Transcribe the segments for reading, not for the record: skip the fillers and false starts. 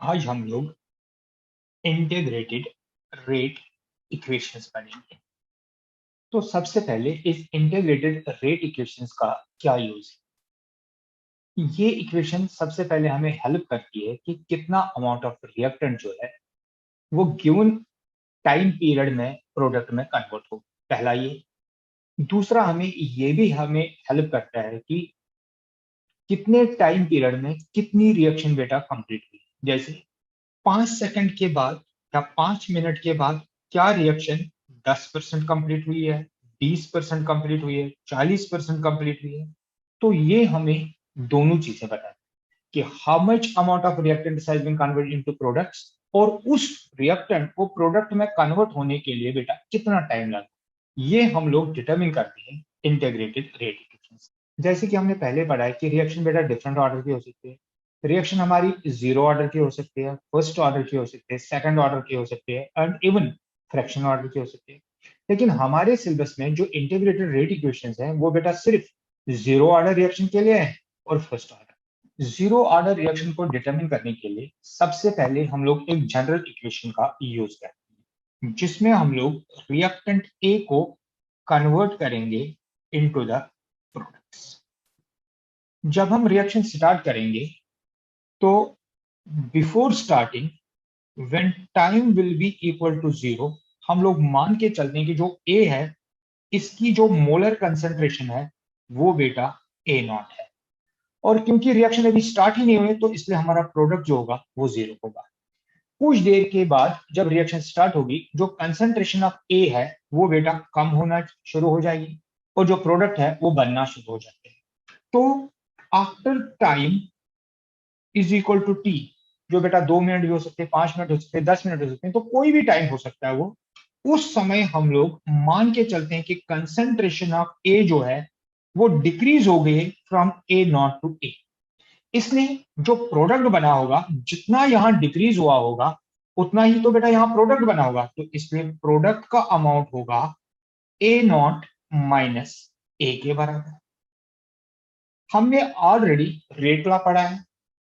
आज हम लोग इंटीग्रेटेड रेट इक्वेशंस पढ़ेंगे। तो सबसे पहले इस इंटीग्रेटेड रेट इक्वेशंस का क्या यूज है। ये इक्वेशन सबसे पहले हमें हेल्प करती है कि कितना अमाउंट ऑफ रिएक्टेंट जो है वो गिवन टाइम पीरियड में प्रोडक्ट में कन्वर्ट हो। पहला ये। दूसरा हमें हेल्प करता है कि कितने टाइम पीरियड में कितनी रिएक्शन बेटा कंप्लीट हुई। जैसे 5 सेकंड के बाद या 5 मिनट के बाद क्या रिएक्शन 10% कंप्लीट हुई है, 20% कंप्लीट हुई है, 40% कंप्लीट हुई है। तो ये हमें दोनों चीजें बताएं कि how much amount of reactant has been converted into products, और उस रिएक्टेंट को प्रोडक्ट में कन्वर्ट होने के लिए बेटा कितना टाइम लगा। ये हम लोग डिटरमिन करते हैं इंटीग्रेटेड रेट इक्वेशन। जैसे कि हमने पहले पढ़ा है कि रिएक्शन बेटा डिफरेंट ऑर्डर की हो सकती है। रिएक्शन हमारी 0 ऑर्डर की हो सकती है, फर्स्ट ऑर्डर की हो सकती है, सेकंड ऑर्डर की हो सकती है, एंड इवन फ्रैक्शन ऑर्डर की हो सकती है। लेकिन हमारे सिलेबस में जो इंटीग्रेटेड रेट इक्वेशंस हैं वो बेटा सिर्फ 0 ऑर्डर रिएक्शन के लिए है और फर्स्ट ऑर्डर। 0 ऑर्डर रिएक्शन को डिटरमिन करने के लिए सबसे पहले हम लोग एक जनरल इक्वेशन का यूज करते हैं जिसमें हम लोग रिएक्टेंट ए को कन्वर्ट करेंगे इनटू द प्रोडक्ट्स। जब हम रिएक्शन स्टार्ट करेंगे तो before starting when time will be equal to 0, हम लोग मान के चलते हैं कि जो ए है इसकी जो मोलर कंसेंट्रेशन है वो बेटा ए नॉट है। और क्योंकि रिएक्शन अभी स्टार्ट ही नहीं हुई तो इसलिए हमारा प्रोडक्ट जो होगा वो 0 होगा। कुछ देर के बाद जब रिएक्शन स्टार्ट होगी जो कंसेंट्रेशन ऑफ ए है वो बेटा कम होना शुरू हो जाएगी और जो प्रोडक्ट है वो बनना शुरू हो जाते हैं। तो after time is equal to T, जो बेटा 2 मिनट भी हो सकते हैं, 5 मिनट हो सकते हैं, 10 मिनट हो सकते हैं, तो कोई भी टाइम हो सकता है वो। उस समय हम लोग मान के चलते हैं कि कंसेंट्रेशन ऑफ ए जो है वो डिक्रीज हो गई फ्रॉम ए नॉट टू ए। इसलिए जो प्रोडक्ट बना होगा जितना यहां डिक्रीज हुआ होगा उतना ही तो बेटा यहां प्रोडक्ट बना होगा। तो इसलिए प्रोडक्ट का अमाउंट होगा ए नॉट माइनस ए के बराबर। हमने ऑलरेडी रेट लॉ पढ़ा है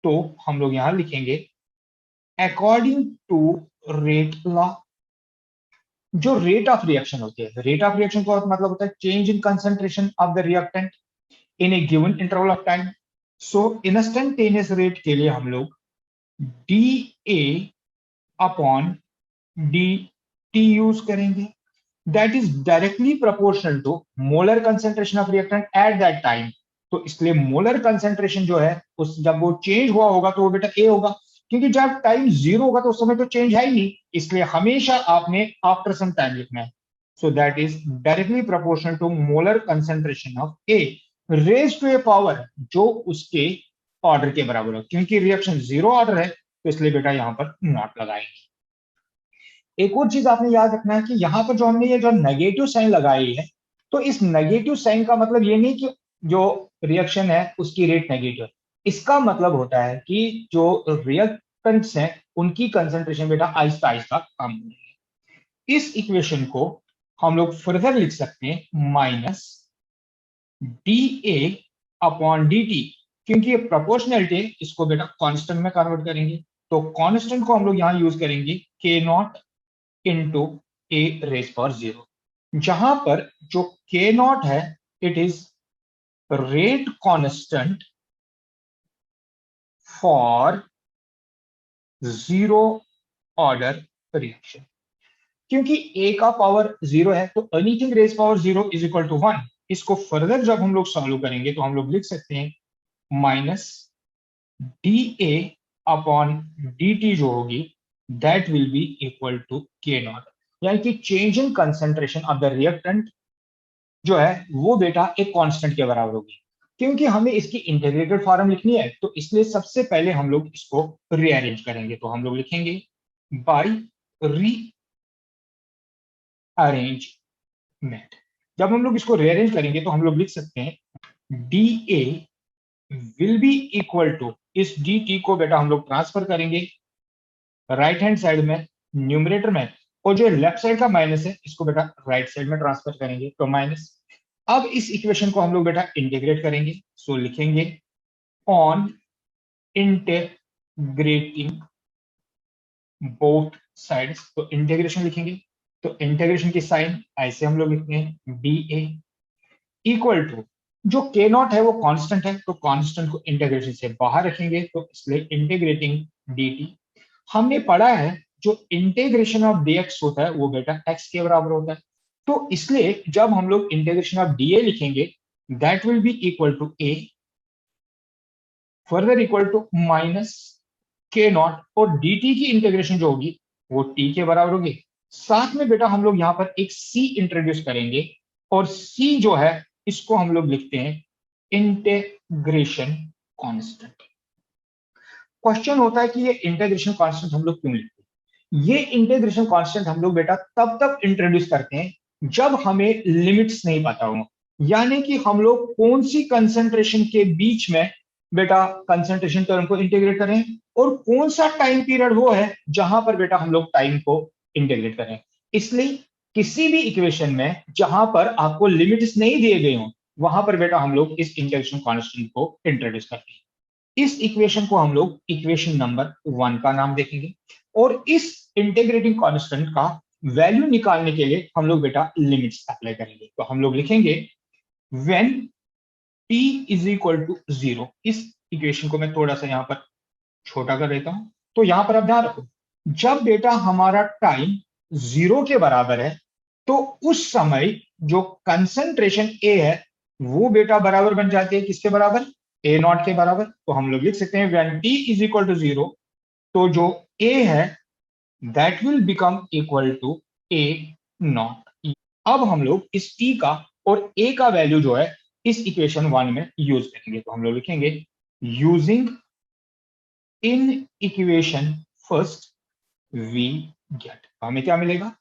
तो हम लोग यहां लिखेंगे अकॉर्डिंग टू रेट लॉ। जो रेट ऑफ रिएक्शन होती है, रेट ऑफ रिएक्शन का मतलब होता है change in concentration of the reactant in a given interval of time. So instantaneous rate के लिए हम लोग D A upon D T use करेंगे। That is directly proportional to molar concentration of reactant at that time. तो इसलिए molar concentration जो है उस जब वो चेंज हुआ होगा तो वो बेटा ए होगा, क्योंकि जब टाइम 0 होगा तो उस समय तो चेंज है ही नहीं। इसलिए हमेशा आपने आफ्टर सम टाइम लिखना है। So that is directly proportional to molar concentration of A raise to a power जो उसके ऑर्डर के बराबर हो। क्योंकि रिएक्शन 0 ऑर्डर है तो इसलिए बेटा यहां पर नॉट लगाएंगे। एक और चीज आपने याद रखना है कि यहां पर जो हमने ये जो नेगेटिव साइन लगाई है, तो इस नेगेटिव साइन का मतलब ये नहीं कि जो रिएक्शन है उसकी रेट नेगेटिव है। इसका मतलब होता है कि जो रिएक्टेंट्स हैं उनकी कंसेंट्रेशन बेटा आहिस्ता आहिस्ता कम हो रही है। इस इक्वेशन को हम लोग फर्दर लिख सकते हैं minus D A upon D T. क्योंकि ये प्रोपोर्शनलिटी, इसको बेटा कांस्टेंट में कन्वर्ट करेंगे तो कांस्टेंट को हम लोग यहां यूज करेंगे k not into A raise power 0, जहां पर जो के नॉट है it is rate constant for 0 order reaction. क्योंकि ए का पावर 0 है तो anything raise power 0 is equal to 1। इसको फर्दर जब हम लोग सॉल्व करेंगे तो हम लोग लिख सकते हैं minus D A upon D T जो होगी that will be equal to k not. यानी कि change in concentration of the reactant जो है वो बेटा एक कांस्टेंट के बराबर होगी। क्योंकि हमें इसकी इंटीग्रेटेड फॉर्म लिखनी है तो इसलिए सबसे पहले हम लोग इसको रीअरेंज करेंगे। तो हम लोग लिखेंगे बाय रीअरेंजमेंट। जब हम लोग इसको रीअरेंज करेंगे तो हम लोग लिख सकते हैं D A will be equal to, इस डी टी को बेटा हम लोग ट्रांसफर करेंगे राइट हैंड साइड में न्यूमरेटर में, और जो लेफ्ट साइड का माइनस है इसको बेटा राइट साइड में ट्रांसफर करेंगे तो माइनस। अब इस इक्वेशन को हम लोग बेटा इंटीग्रेट करेंगे। सो लिखेंगे ऑन इंटीग्रेटिंग बोथ साइड्स, तो इंटीग्रेशन लिखेंगे। तो इंटीग्रेशन की साइन ऐसे हम लोग लिखते हैं बी ए इक्वल टू, जो के नॉट है वो कांस्टेंट है, तो कांस्टेंट को इंटीग्रेशन से बाहर रखेंगे, तो इसलिए इंटीग्रेटिंग डी टी। हमने पढ़ा है जो इंटीग्रेशन ऑफ dx होता है वो बेटा x के बराबर होता है, तो इसलिए जब हम लोग इंटीग्रेशन ऑफ dA लिखेंगे that will be equal to a further equal to minus k not, और dt की इंटीग्रेशन जो होगी वो t के बराबर होगी। साथ में बेटा हम लोग यहां पर एक c इंट्रोड्यूस करेंगे, और c जो है इसको हम लोग लिखते हैं इंटीग्रेशन कांस्टेंट। क्वेश्चन होता है कि ये इंटीग्रेशन कांस्टेंट हम लोग क्यों लिखते हैं? ये इंटीग्रेशन कांस्टेंट हम लोग बेटा तब तक इंट्रोड्यूस करते हैं जब हमें लिमिट्स नहीं पता हो, यानी कि हम लोग कौन सी कंसंट्रेशन के बीच में बेटा कंसंट्रेशन टर्म को इंटीग्रेट करें, और कौन सा टाइम पीरियड वो है जहां पर बेटा हम लोग टाइम को इंटीग्रेट करें। इसलिए किसी भी इक्वेशन में जहां पर आपको लिमिट्स नहीं दिए गए हों वहां पर बेटा हम लोग इस इंटीग्रेशन कांस्टेंट को इंट्रोड्यूस करते हैं। इस इक्वेशन को हम लोग इक्वेशन नंबर 1 का नाम देखेंगे, और इस इंटीग्रेटिंग कांस्टेंट का वैल्यू निकालने के लिए हम लोग बेटा लिमिट्स अप्लाई करेंगे। तो हम लोग लिखेंगे when t is equal to 0। इस इक्वेशन को मैं थोड़ा सा यहां पर छोटा कर देता हूं, तो यहां पर आप ध्यान रखो, जब बेटा हमारा टाइम 0 के बराबर है तो उस समय जो कंसंट्रेशन ए है वो बेटा बराबर बन जाती है किसके बराबर, ए नॉट के बराबर। तो हम लोग लिख सकते हैं when t is equal to 0, तो जो ए है that will become equal to A not. अब हम लोग इस t का और a का वैल्यू जो है इस इक्वेशन 1 में यूज करेंगे। तो हम लोग लिखेंगे using in equation first we get, हमें क्या मिलेगा,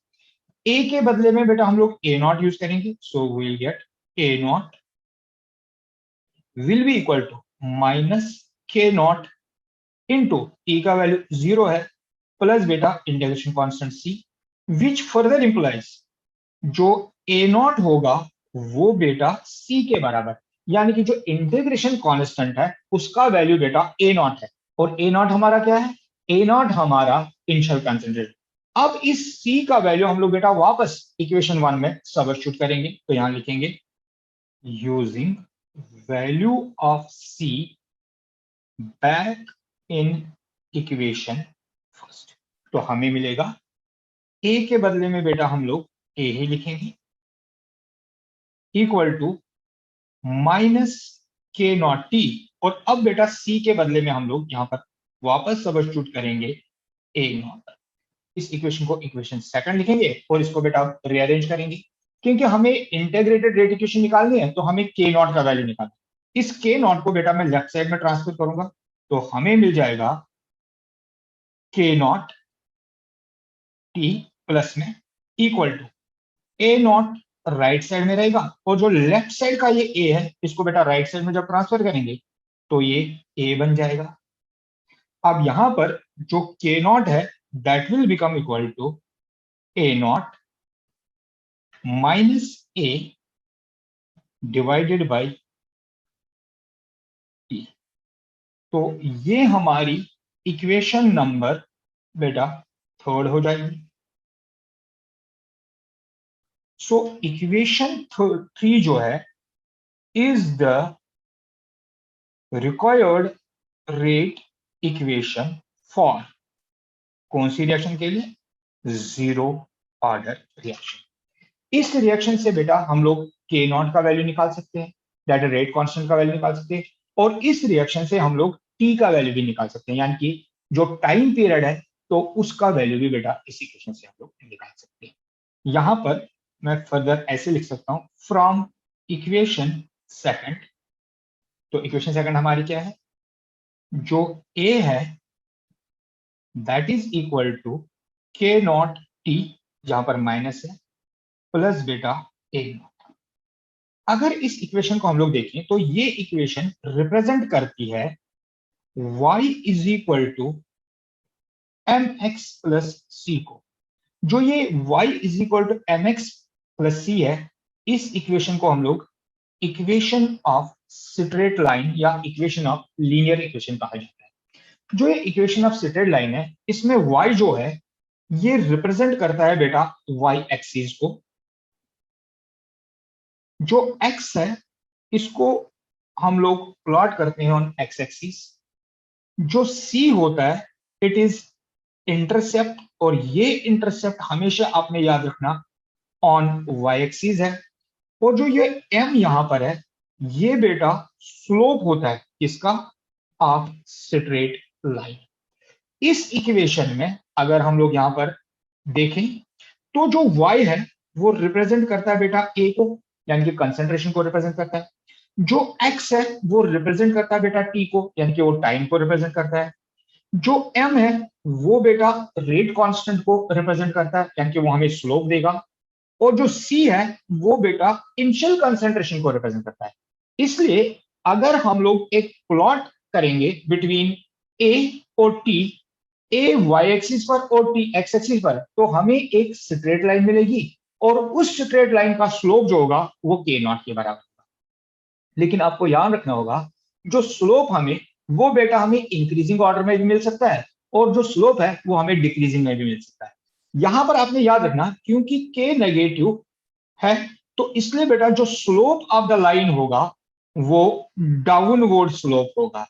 a के बदले में बेटा हम लोग a नॉट यूज करेंगे, so will get a not will be equal to minus k not into T का वैल्यू 0 है प्लस बेटा integration constant c, which further implies जो a नॉट होगा वो बेटा c के बराबर, यानी कि जो इंटीग्रेशन कांस्टेंट है उसका वैल्यू बेटा a नॉट है, और a नॉट हमारा क्या है, a नॉट हमारा इनिशियल कंसंट्रेशन। अब इस c का वैल्यू हम लोग बेटा वापस इक्वेशन 1 में सब्स्टिट्यूट करेंगे, तो यहां लिखेंगे using value of c back in equation first, तो हमें मिलेगा a के बदले में बेटा हम लोग a ही लिखेंगे equal to minus k not T, और अब बेटा c के बदले में हम लोग यहां पर वापस सब्स्टिट्यूट करेंगे a नॉट। इस इक्वेशन को इक्वेशन सेकंड लिखेंगे और इसको बेटा रीअरेंज करेंगे, क्योंकि हमें इंटीग्रेटेड रेट इक्वेशन निकालनी है तो हमें के नॉट का वैल्यू निकालना है। इस के नॉट को बेटा मैं लेफ्ट साइड में ट्रांसफर करूंगा, तो हमें मिल जाएगा के नॉट टी प्लस में equal to A not right side में रहेगा, और जो लेफ्ट साइड का ये ए है इसको बेटा राइट साइड में जब ट्रांसफर करेंगे तो ये ए बन जाएगा। अब यहां पर जो के नॉट है that will become equal to A not minus A divided by T. तो ये हमारी इक्वेशन नंबर बेटा थर्ड हो जाएगी। सो इक्वेशन 3 जो है is the required rate equation for कौन सी रिएक्शन के लिए, जीरो ऑर्डर रिएक्शन। इस रिएक्शन से बेटा हम लोग के नॉट का वैल्यू निकाल सकते हैं, दैट इज रेट कांस्टेंट का वैल्यू निकाल सकते हैं, और इस रिएक्शन से हम लोग टी का वैल्यू भी निकाल सकते हैं, यानी कि जो टाइम पीरियड है तो उसका वैल्यू भी बेटा इस इक्वेशन से हम लोग निकाल सकते हैं। यहां पर मैं फर्दर ऐसे लिख सकता हूं फ्रॉम इक्वेशन सेकंड, तो इक्वेशन सेकंड हमारी क्या है, जो ए है that is equal to k not T, जहां पर माइनस है, प्लस बेटा ए नॉट। अगर इस इक्वेशन को हम लोग देखें तो ये इक्वेशन रिप्रेजेंट करती है y is equal to M X plus C को। जो ये y is equal to M X plus C है, इस इक्वेशन को हम लोग इक्वेशन ऑफ स्ट्रेट लाइन या इक्वेशन ऑफ लीनियर इक्वेशन कहा जाता है। जो ये इक्वेशन ऑफ स्ट्रेट लाइन है, इसमें y जो है ये रिप्रेजेंट करता है बेटा y एक्सिस को, जो x है इसको हम लोग प्लॉट करते हैं ऑन x एक्सिस, जो c होता है इट इज इंटरसेप्ट, और ये इंटरसेप्ट हमेशा आपने याद रखना ऑन y एक्सिस है, और जो ये m यहां पर है ये बेटा स्लोप होता है किसका, ऑफ स्ट्रेट लाइन। इस इक्वेशन में अगर हम लोग यहां पर देखें तो जो y है वो रिप्रेजेंट करता है बेटा a को, यानी कि कंसंट्रेशन को रिप्रेजेंट करता है, जो x है वो रिप्रेजेंट करता है बेटा t को, यानी कि वो टाइम को रिप्रेजेंट करता है, जो m है वो बेटा रेट कांस्टेंट को रिप्रेजेंट करता है, यानी कि वो हमें स्लोप देगा, और जो c है वो बेटा इनिशियल कंसंट्रेशन को रिप्रेजेंट करता है। इसलिए अगर हम लोग एक प्लॉट करेंगे बिटवीन a और t, a y एक्सिस पर और t x एक्सिस पर, तो हमें एक स्ट्रेट लाइन मिलेगी, और उस स्ट्रेट लाइन का स्लोप जो होगा वो k नॉट के बराबर होगा। लेकिन आपको याद रखना होगा जो स्लोप हमें वो बेटा हमें इंक्रीजिंग ऑर्डर में भी मिल सकता है, और जो स्लोप है वो हमें डिक्रीजिंग में भी मिल सकता है। यहां पर आपने याद रखना क्योंकि k नेगेटिव है तो इसलिए बेटा जो स्लोप ऑफ द लाइन होगा वो डाउनवर्ड स्लोप होगा।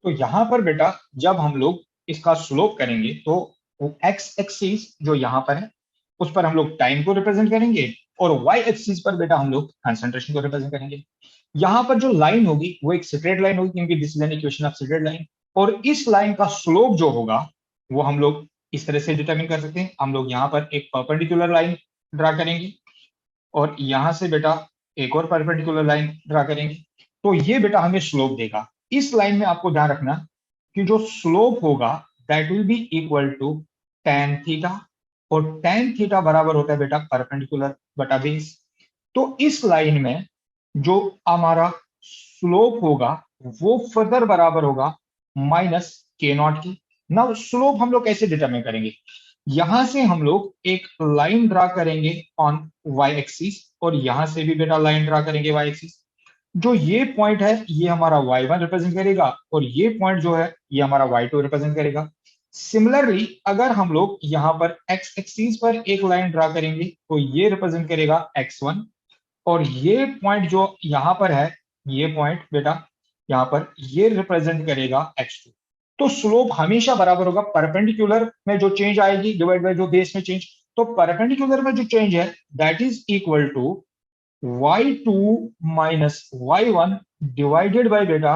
तो यहां पर बेटा जब हम लोग इसका स्लोप करेंगे तो एक्स एक्सिस जो यहां पर है उस पर हम लोग टाइम को रिप्रेजेंट करेंगे, और वाई एक्सिस पर बेटा हम लोग कंसंट्रेशन को रिप्रेजेंट करेंगे। यहां पर जो लाइन होगी वो एक स्ट्रेट लाइन होगी क्योंकि this is an equation of straight line, और इस लाइन का स्लोप जो होगा वो हम लोग इस तरह से डिटरमिन कर सकते हैं। हम लोग यहाँ पर एक परपेंडिकुलर लाइन ड्रा करेंगे, और यहां से बेटा एक और परपेंडिकुलर लाइन ड्रा करेंगे, तो ये बेटा हमें स्लोप देगा। इस लाइन में आपको ध्यान रखना कि जो स्लोप होगा that will be equal to tan theta, और tan थीटा बराबर होता है बेटा परपेंडिकुलर बटा बेस। तो इस लाइन में जो हमारा स्लोप होगा वो फर्दर बराबर होगा माइनस के नॉट की। नाउ स्लोप हम लोग कैसे डिटरमिन करेंगे, यहां से हम लोग एक लाइन ड्रा करेंगे ऑन y एक्सिस, और यहां से भी बेटा लाइन ड्रा करेंगे y एक्सिस। जो ये पॉइंट है ये हमारा y1 रिप्रेजेंट करेगा, और ये पॉइंट जो है ये हमारा y2 रिप्रेजेंट करेगा। सिमिलरली अगर हम लोग यहां पर x एक्सिस पर एक लाइन ड्रा करेंगे तो ये रिप्रेजेंट करेगा x1, और ये पॉइंट जो यहां पर है ये पॉइंट बेटा यहां पर ये रिप्रेजेंट करेगा x2। तो स्लोप हमेशा बराबर होगा परपेंडिकुलर में जो चेंज आएगी डिवाइड बाय जो बेस में चेंज, तो परपेंडिकुलर में जो चेंज है that is equal to y2 minus y1 divided by बेटा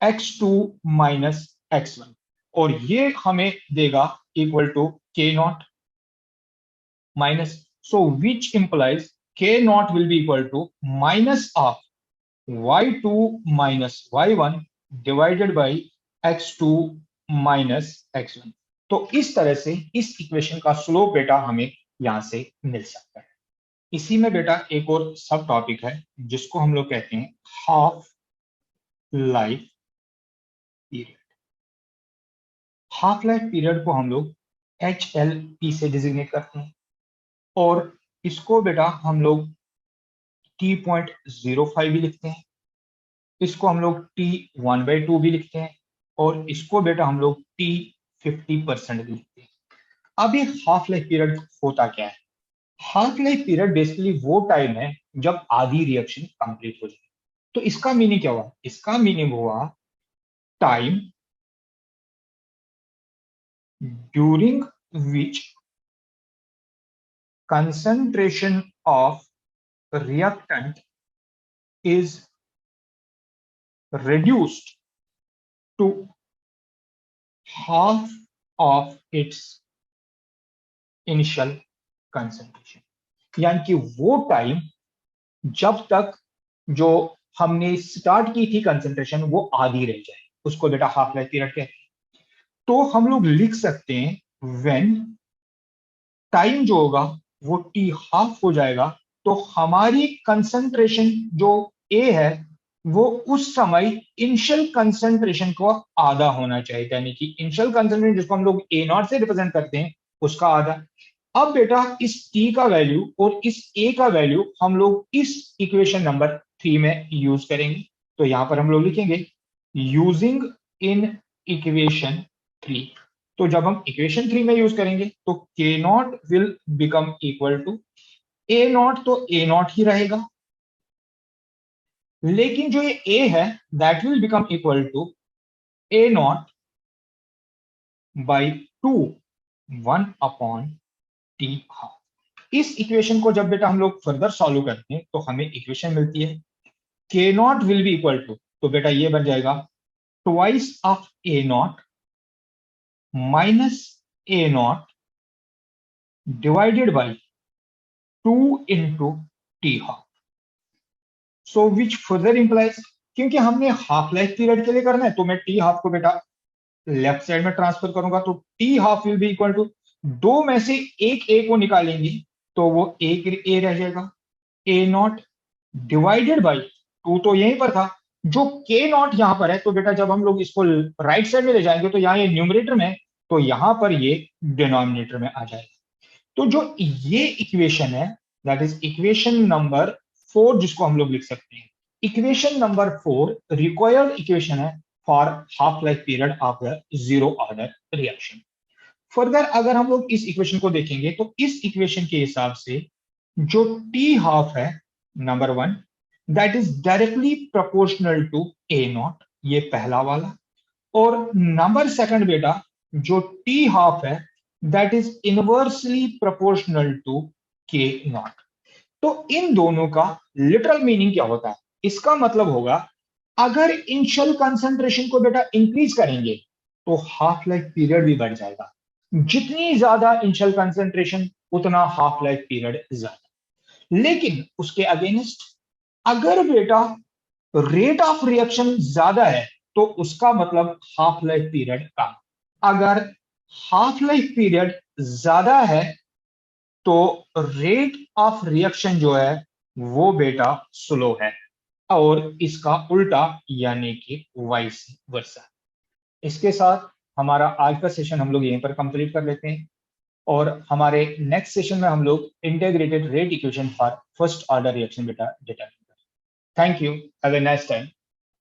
x2 माइनस x1, और ये हमें देगा equal to k not minus, so which implies k naught will be equal to minus of y2 minus y1 divided by x2 minus x1। तो इस तरह से इस इक्वेशन का स्लोप बेटा हमें यहां से मिल सकता है। इसी में बेटा एक और सब टॉपिक है जिसको हम लोग कहते हैं half life period. Half life period को हम लोग HLP से डिजिग्नेट करते हैं, और इसको बेटा हम लोग T.05 भी लिखते हैं, इसको हम लोग T1/2 भी लिखते हैं, और इसको बेटा हम लोग T50% भी लिखते हैं। अब ये हाफ लाइफ पीरियड होता क्या है, हाफ लाइफ पीरियड बेसिकली वो टाइम है जब आधी रिएक्शन कंप्लीट हो जाए। तो इसका मीनिंग क्या हुआ, इसका मीनिंग हुआ time during which concentration of reactant is reduced to half of its initial concentration। यानी कि वो टाइम जब तक जो हमने स्टार्ट की थी कंसेंट्रेशन वो आधी रह जाए उसको बेटा हाफ लाइफ पीरियड कहते हैं। तो हम लोग लिख सकते हैं व्हेन टाइम जो होगा वो टी हाफ हो जाएगा, तो हमारी कंसंट्रेशन जो ए है वो उस समय इनिशियल कंसंट्रेशन को आधा होना चाहिए, यानी कि इनिशियल कंसंट्रेशन जिसको हम लोग ए नॉट से रिप्रेजेंट करते हैं उसका आधा। अब बेटा इस टी का वैल्यू और इस ए का वैल्यू हम लोग इस इक्वेशन नंबर 3 में यूज करेंगे। तो यहां पर हम लोग लिखेंगे यूजिंग इन इक्वेशन 3। तो जब हम इक्वेशन 3 में यूज करेंगे तो k not will become equal to A not, तो ए नॉट ही रहेगा, लेकिन जो ये ए है that will become equal to A not by 2 1 upon T half. इस इक्वेशन को जब बेटा हम लोग फर्दर सॉल्व करते हैं तो हमें इक्वेशन मिलती है k not will be equal to, तो बेटा ये बन जाएगा twice of A not minus A not divided by 2 into T half. So which further implies, क्योंकि हमने हाफ लाइफ पीरियड के लिए करना है तो मैं टी हाफ को बेटा लेफ्ट साइड में ट्रांसफर करूंगा, तो T half will be equal to, दो में से एक ए को निकालेंगे तो वो एक ए रह जाएगा, ए नॉट डिवाइडेड बाई 2 तो यहीं पर था, जो के नॉट यहां पर है, तो बेटा जब हम लोग इसको राइट साइड में ले जाएंगे तो यहाँ ये न्यूमरेटर में, तो यहां पर ये डिनोमिनेटर में आ जाएगा। तो जो ये इक्वेशन है दैट इज इक्वेशन नंबर 4, जिसको हम लोग लिख सकते हैं इक्वेशन नंबर 4 रिक्वायर्ड इक्वेशन है for half life period of the zero order reaction. Further अगर हम लोग इस इक्वेशन को देखेंगे तो इस इक्वेशन के हिसाब से जो टी हाफ है number 1 that is directly proportional to A not, ये पहला वाला, और नंबर सेकंड बेटा जो टी हाफ है that is inversely proportional to k not. तो इन दोनों का लिटरल मीनिंग क्या होता है, इसका मतलब होगा अगर इनिशियल कंसंट्रेशन को बेटा इंक्रीज करेंगे तो हाफ लाइफ पीरियड भी बढ़ जाएगा, जितनी ज्यादा इनिशियल कंसंट्रेशन उतना हाफ लाइफ पीरियड ज्यादा। लेकिन उसके अगेंस्ट अगर बेटा रेट ऑफ रिएक्शन ज्यादा है तो उसका मतलब हाफ लाइफ पीरियड कम। अगर हाफ लाइफ पीरियड ज्यादा है तो रेट ऑफ रिएक्शन जो है वो बेटा स्लो है, और इसका उल्टा यानी कि वाइस वर्सा। इसके साथ हमारा आज का सेशन हम लोग यहीं पर कंप्लीट कर लेते हैं, और हमारे नेक्स्ट सेशन में हम लोग integrated rate equation for first order reaction बेटा डिटरमाइन करेंगे। Thank you, have a nice time.